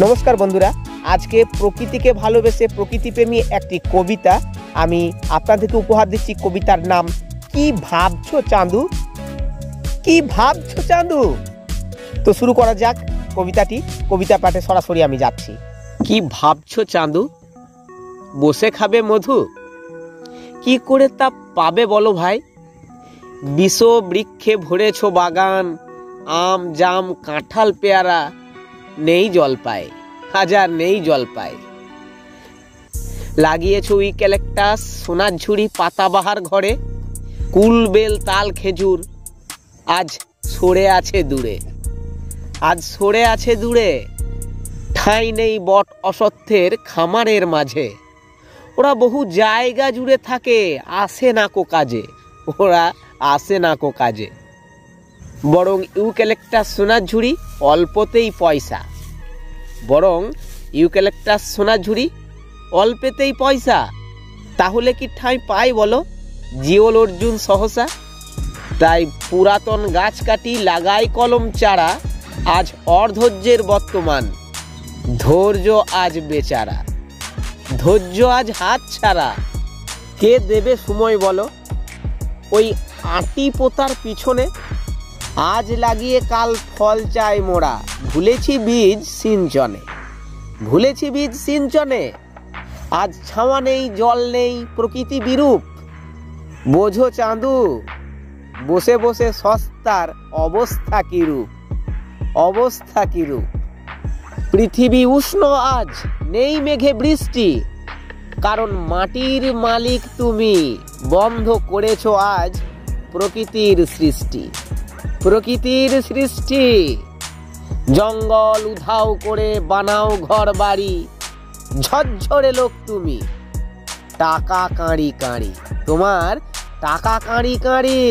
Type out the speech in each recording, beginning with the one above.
নমস্কার বন্ধুরা, আজকে প্রকৃতিকে ভালোবেসে প্রকৃতিপ্রেমী একটি কবিতা আমি আপনাদেরকে উপহার দিচ্ছি। কবিতার নাম কি ভাবছো চাঁদু, কি ভাবছো চাঁদু। তো শুরু করা যাক কবিতাটি। কবিতা পাঠে সরাসরি আমি যাচ্ছি। কি ভাবছো চাঁদু, বসে খাবে মধু, কি করে তা পাবে বলো ভাই। বিষ বৃক্ষে ভরেছো বাগান, আম জাম কাঁঠাল পেয়ারা, নেই জলপাই, হাজার নেই জলপাই। লাগিয়েছো ইউক্যালিপটাস সোনার ঝুড়ি পাতাবাহার ঘরে, কুল বেল তাল খেজুর আজ সরে আছে দূরে, আজ সরে আছে দূরে। ঠাঁই নেই বট অসত্যের খামারের মাঝে, ওরা বহু জায়গা জুড়ে থাকে, আসে না কো কাজে, ওরা আসে না কো কাজে। বরং ইউক্যালিপটাস সোনার ঝুড়ি অল্পতেই পয়সা, বরং ইউক্যালিপটাস সোনার ঝুড়ি অল্পেতেই পয়সা। তাহলে কি ঠাঁই পাই বলো জিওল অর্জুন সহসা। তাই পুরাতন গাছ কাটি লাগাই কলম চারা, আজ অধৈর্যের বর্তমান, ধৈর্য আজ বেচারা, ধৈর্য আজ হাত ছাড়া। কে দেবে সময় বলো ওই আটি পোতার পিছনে, আজ লাগিয়ে কাল ফল চাই মোরা, ভুলেছি বীজ সিঞ্চনে, ভুলেছি বীজ সিঞ্চনে। আজ ছাওয়া নেই জল নেই প্রকৃতি বিরূপ, বোঝো চাঁদু বসে বসে সস্তার অবস্থা কিরূপ, অবস্থা কিরূপ। পৃথিবী উষ্ণ আজ নেই মেঘে বৃষ্টি, কারণ মাটির মালিক তুমি, বন্ধ করেছো আজ প্রকৃতির সৃষ্টি, প্রকৃতির সৃষ্টি। জঙ্গল উধাও করে বানাও ঘর বাড়ি, ঝরঝরে লোক তুমি, টাকা কাঁড়ি কাঁড়ি, তোমার টাকা কাঁড়ি কাঁড়ি।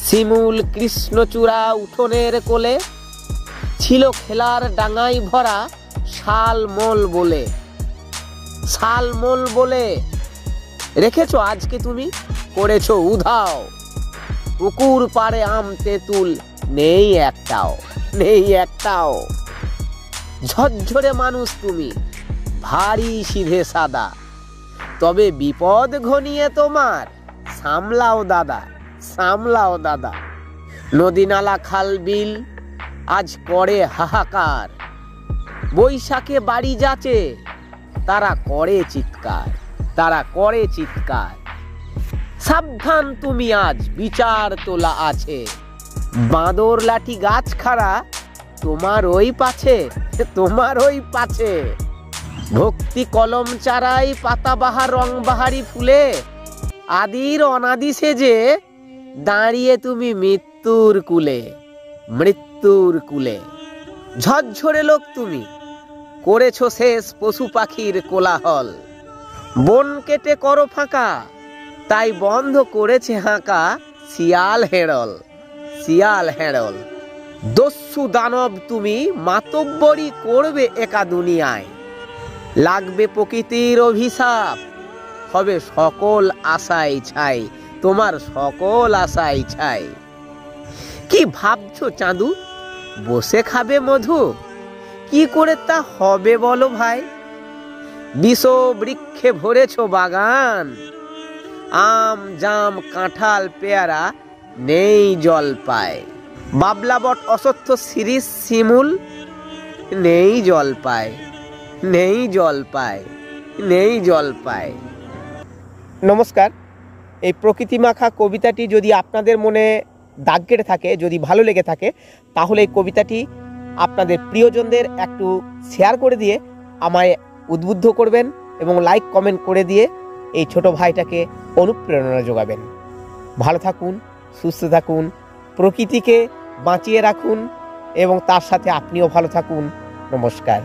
শিমুল কৃষ্ণচূড়া উঠোনের কোলে, ছিল খেলার ডাঙাই ভরা শালমল বলে, শালমল বলে। রেখেছো আজকে তুমি করেছো উধাও, পুকুর পাড়ে আম তেঁতুল নেই একটাও, নেই একটাও। ঝরঝরে মানুষ তুমি ভারী সিধে সাদা, তবে বিপদ ঘনিয়ে তোমার সামলাও দাদা, সামলাও দাদা। নদী নালা খাল বিল আজ করে হাহাকার, বৈশাখে বাড়ি যাচ্ছে তারা করে চিৎকার, তারা করে চিৎকার। সাবধান তুমি আজ বিচার তোলা আছে, বাঁদর লাঠি গাছ খাড়া তোমার ওই পাছে, তোমার ওই পাছে। ভক্তি কলম চারাই পাতাবাহার রং বাহারি ফুলে, আদির অনাদি সেজে দাঁড়িয়ে তুমি মৃত্যুর কুলে, মৃত্যুর কুলে। ঝরঝরে লোক তুমি করেছো শেষ পশু পাখির কোলাহল, বন কেটে করো ফাঁকা, তাই বন্ধ করেছে হাঁকা শিয়াল হেড়ল, শিয়াল হেড়ল। দস্যু দানব তুমি মাতব্বরি করবে একা দুনিয়ায়, লাগবে প্রকৃতির অভিশাপ, হবে সকল আশাই ছাই, তোমার সকল আশাই ছাই। কি ভাবছো চাঁদু, বসে খাবে মধু, কি করে তা হবে বলো ভাই। বিষ বৃক্ষে ভরেছো বাগান, আম জাম কাঁঠাল পেয়ারা নেই জলপাই। বাবলা বট অসত্য শিরীষ শিমুল নেই জলপাই, নেই জলপাই, নেই জলপাই। নমস্কার। এই প্রকৃতি মাখা কবিতাটি যদি আপনাদের মনে দাগ কেটে থাকে, যদি ভালো লেগে থাকে, তাহলে এই কবিতাটি আপনাদের প্রিয়জনদের একটু শেয়ার করে দিয়ে আমায় উদ্বুদ্ধ করবেন এবং লাইক কমেন্ট করে দিয়ে এই ছোট ভাইটাকে অনুপ্রেরণা যোগাবেন। ভালো থাকুন, সুস্থ থাকুন, প্রকৃতিকে বাঁচিয়ে রাখুন এবং তার সাথে আপনিও ভালো থাকুন। নমস্কার।